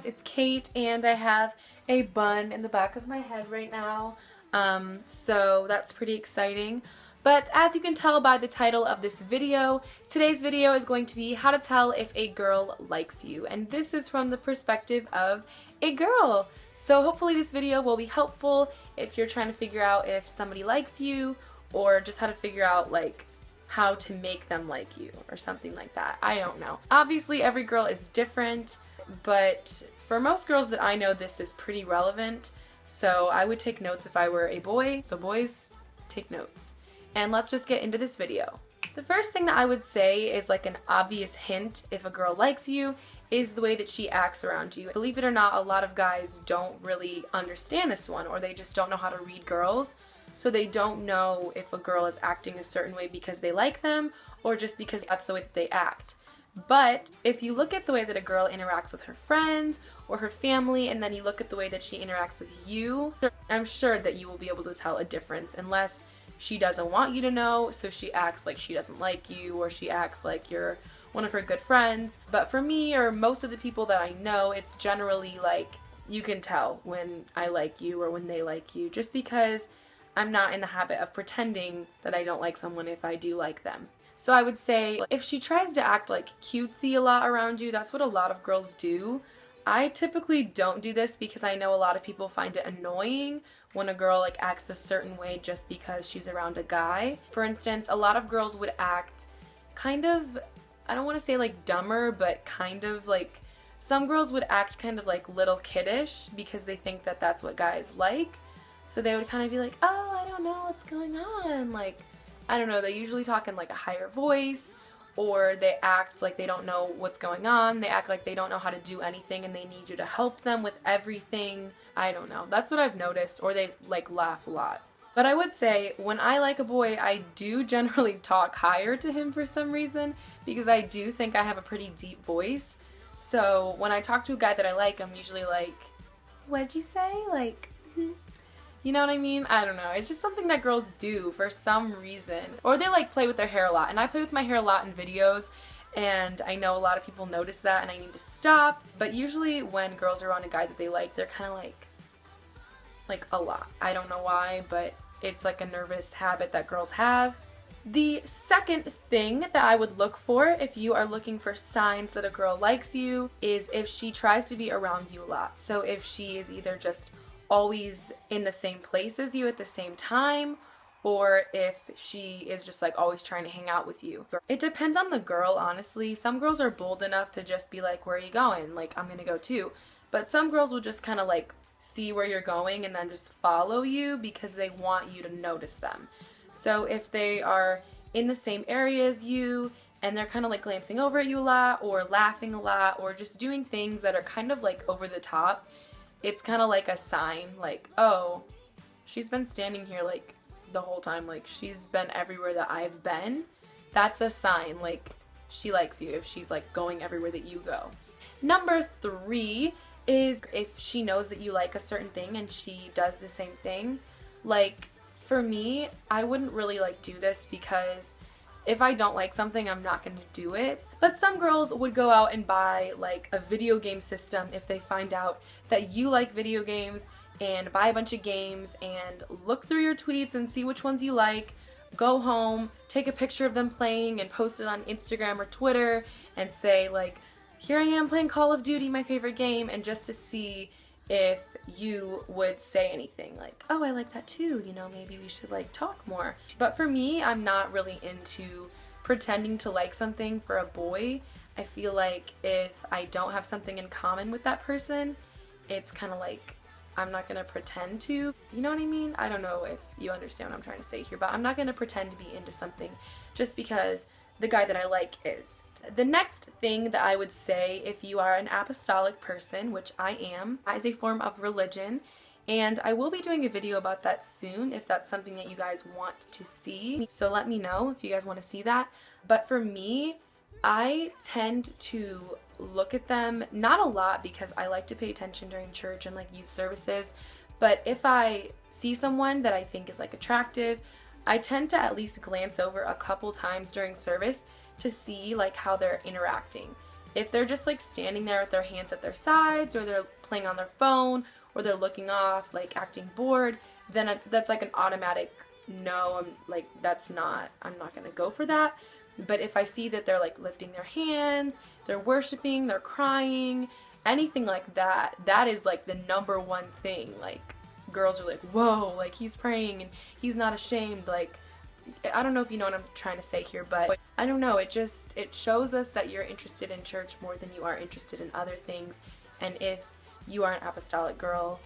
it's Kate, and I have a bun in the back of my head right now, so that's pretty exciting. But as you can tell by the title of this video, today's video is going to be how to tell if a girl likes you, and this is from the perspective of a girl. So hopefully this video will be helpful if you're trying to figure out if somebody likes you, or just how to figure out like how to make them like you or something like that. I don't know. Obviously every girl is different, but for most girls that I know this is pretty relevant, so I would take notes if I were a boy. So boys, take notes. And let's just get into this video. The first thing that I would say is like an obvious hint if a girl likes you is the way that she acts around you. Believe it or not, a lot of guys don't really understand this one, or they just don't know how to read girls. So they don't know if a girl is acting a certain way because they like them or just because that's the way that they act. But if you look at the way that a girl interacts with her friends or her family, and then you look at the way that she interacts with you, I'm sure that you will be able to tell a difference, unless she doesn't want you to know, so she acts like she doesn't like you, or she acts like you're one of her good friends. But for me, or most of the people that I know, it's generally like you can tell when I like you or when they like you, just because I'm not in the habit of pretending that I don't like someone if I do like them. So I would say if she tries to act like cutesy a lot around you, that's what a lot of girls do. I typically don't do this because I know a lot of people find it annoying when a girl like acts a certain way just because she's around a guy. For instance, a lot of girls would act kind of, I don't want to say like dumber, but kind of like, some girls would act kind of like little kiddish because they think that that's what guys like. So they would kind of be like, oh, I don't know what's going on. Like, I don't know, they usually talk in like a higher voice, or they act like they don't know what's going on. They act like they don't know how to do anything and they need you to help them with everything. I don't know. That's what I've noticed. Or they like laugh a lot. But I would say when I like a boy, I do generally talk higher to him for some reason, because I do think I have a pretty deep voice. So when I talk to a guy that I like, I'm usually like, what'd you say? Like, you know what I mean? I don't know. It's just something that girls do for some reason. Or they like play with their hair a lot. And I play with my hair a lot in videos, and I know a lot of people notice that and I need to stop. But usually when girls are around a guy that they like, they're kind of like a lot. I don't know why, but it's like a nervous habit that girls have. The second thing that I would look for if you are looking for signs that a girl likes you is if she tries to be around you a lot. So if she is either just always in the same place as you at the same time, or if she is just like always trying to hang out with you. It depends on the girl, honestly. Some girls are bold enough to just be like, where are you going? Like, I'm gonna go too. But some girls will just kind of like see where you're going and then just follow you because they want you to notice them. So if they are in the same area as you and they're kind of like glancing over at you a lot, or laughing a lot, or just doing things that are kind of like over the top, it's kind of like a sign, like, oh, she's been standing here like the whole time, like she's been everywhere that I've been. That's a sign, like she likes you if she's like going everywhere that you go. Number 3 is if she knows that you like a certain thing and she does the same thing. Like for me, I wouldn't really like do this because if I don't like something, I'm not going to do it. But some girls would go out and buy like a video game system if they find out that you like video games, and buy a bunch of games and look through your tweets and see which ones you like, go home, take a picture of them playing and post it on Instagram or Twitter and say like, here I am playing Call of Duty, my favorite game, and just to see if you would say anything like, oh, I like that too, you know, maybe we should like talk more. But for me, I'm not really into pretending to like something for a boy. I feel like if I don't have something in common with that person, it's kind of like I'm not gonna pretend to, you know what I mean? I don't know if you understand what I'm trying to say here, but I'm not gonna pretend to be into something just because the guy that I like is. The next thing that I would say, if you are an apostolic person, which I am, is a form of religion, and I will be doing a video about that soon if that's something that you guys want to see. So let me know if you guys want to see that. But for me, I tend to look at them, not a lot because I like to pay attention during church and like youth services, but if I see someone that I think is like attractive, I tend to at least glance over a couple times during service to see like how they're interacting. If they're just like standing there with their hands at their sides, or they're playing on their phone, or they're looking off, like acting bored, then that's like an automatic no. I'm not gonna go for that. But if I see that they're like lifting their hands, they're worshiping, they're crying, anything like that, that is like the number one thing. Like, girls are like, whoa, like he's praying and he's not ashamed. Like, I don't know if you know what I'm trying to say here, but I don't know, it shows us that you're interested in church more than you are interested in other things. And if you are an apostolic girl,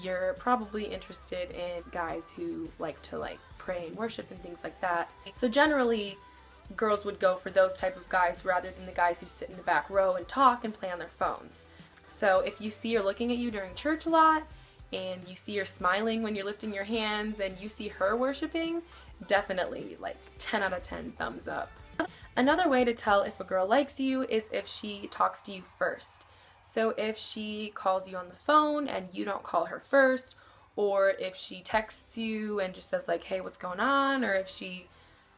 you're probably interested in guys who like to like pray and worship and things like that. So generally, girls would go for those type of guys rather than the guys who sit in the back row and talk and play on their phones. So if you see her looking at you during church a lot, and you see her smiling when you're lifting your hands, and you see her worshiping, definitely like 10 out of 10 thumbs up. Another way to tell if a girl likes you is if she talks to you first. So if she calls you on the phone and you don't call her first, or if she texts you and just says like, hey, what's going on? Or if she,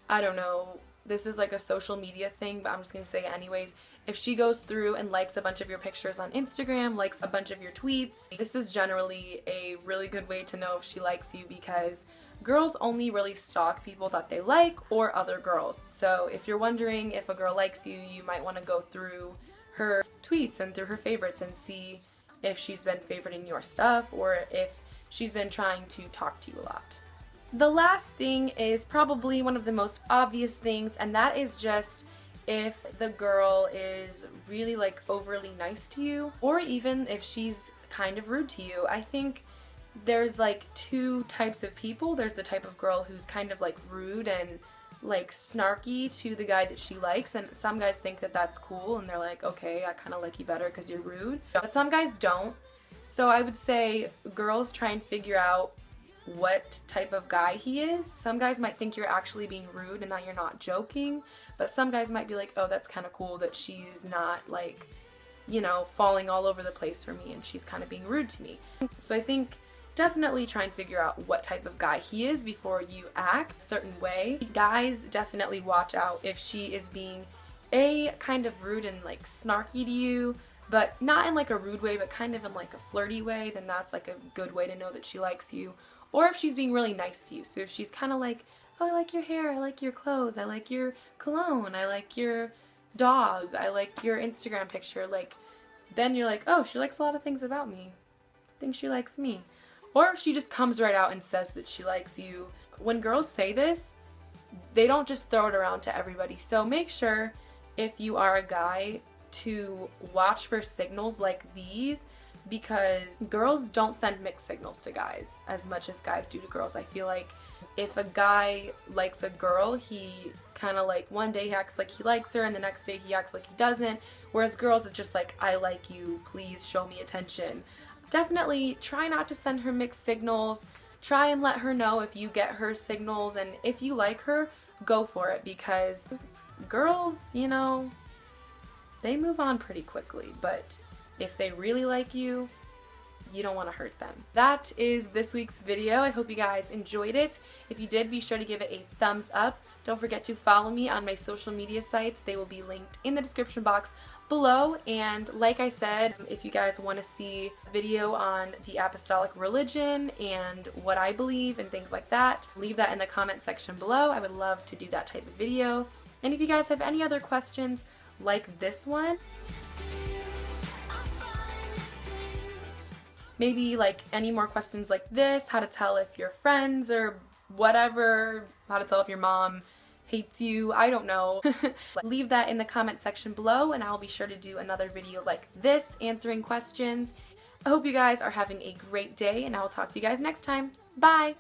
I don't know, this is like a social media thing, but I'm just gonna say it anyways. If she goes through and likes a bunch of your pictures on Instagram, likes a bunch of your tweets, this is generally a really good way to know if she likes you, because girls only really stalk people that they like or other girls. So if you're wondering if a girl likes you, you might want to go through her tweets and through her favorites and see if she's been favoriting your stuff or if she's been trying to talk to you a lot. The last thing is probably one of the most obvious things, and that is just if the girl is really like overly nice to you, or even if she's kind of rude to you. I think there's like two types of people. There's the type of girl who's kind of like rude and like snarky to the guy that she likes, and some guys think that that's cool and they're like, okay, I kind of like you better because you're rude, but some guys don't. So I would say girls try and figure out what type of guy he is. Some guys might think you're actually being rude and that you're not joking, but some guys might be like, oh, that's kind of cool that she's not like, you know, falling all over the place for me and she's kind of being rude to me. So I think definitely try and figure out what type of guy he is before you act a certain way. Guys, definitely watch out if she is being a kind of rude and like snarky to you, but not in like a rude way, but kind of in like a flirty way, then that's like a good way to know that she likes you. Or if she's being really nice to you. So if she's kind of like, oh, I like your hair, I like your clothes, I like your cologne, I like your dog, I like your Instagram picture, like, then you're like, oh, she likes a lot of things about me. I think she likes me. Or if she just comes right out and says that she likes you. When girls say this, they don't just throw it around to everybody. So make sure, if you are a guy, to watch for signals like these, because girls don't send mixed signals to guys as much as guys do to girls. I feel like if a guy likes a girl, he kind of like one day he acts like he likes her and the next day he acts like he doesn't, whereas girls, it's just like, I like you, please show me attention. Definitely try not to send her mixed signals. Try and let her know if you get her signals, and if you like her, go for it, because girls, you know, they move on pretty quickly, but if they really like you, you don't want to hurt them. That is this week's video. I hope you guys enjoyed it. If you did, be sure to give it a thumbs up. Don't forget to follow me on my social media sites. They will be linked in the description box below. And like I said, if you guys want to see a video on the apostolic religion and what I believe and things like that, leave that in the comment section below. I would love to do that type of video. And if you guys have any other questions like this one, maybe like any more questions like this, how to tell if you're friends or whatever, how to tell if your mom hates you, I don't know. Leave that in the comment section below and I'll be sure to do another video like this answering questions. I hope you guys are having a great day and I'll talk to you guys next time. Bye!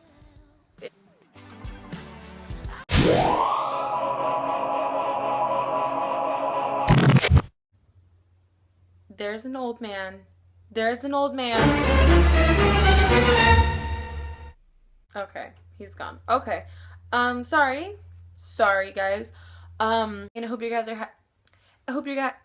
There's an old man. There's an old man. Okay, he's gone. Okay. Sorry. Sorry, guys. And I hope you guys are I hope you got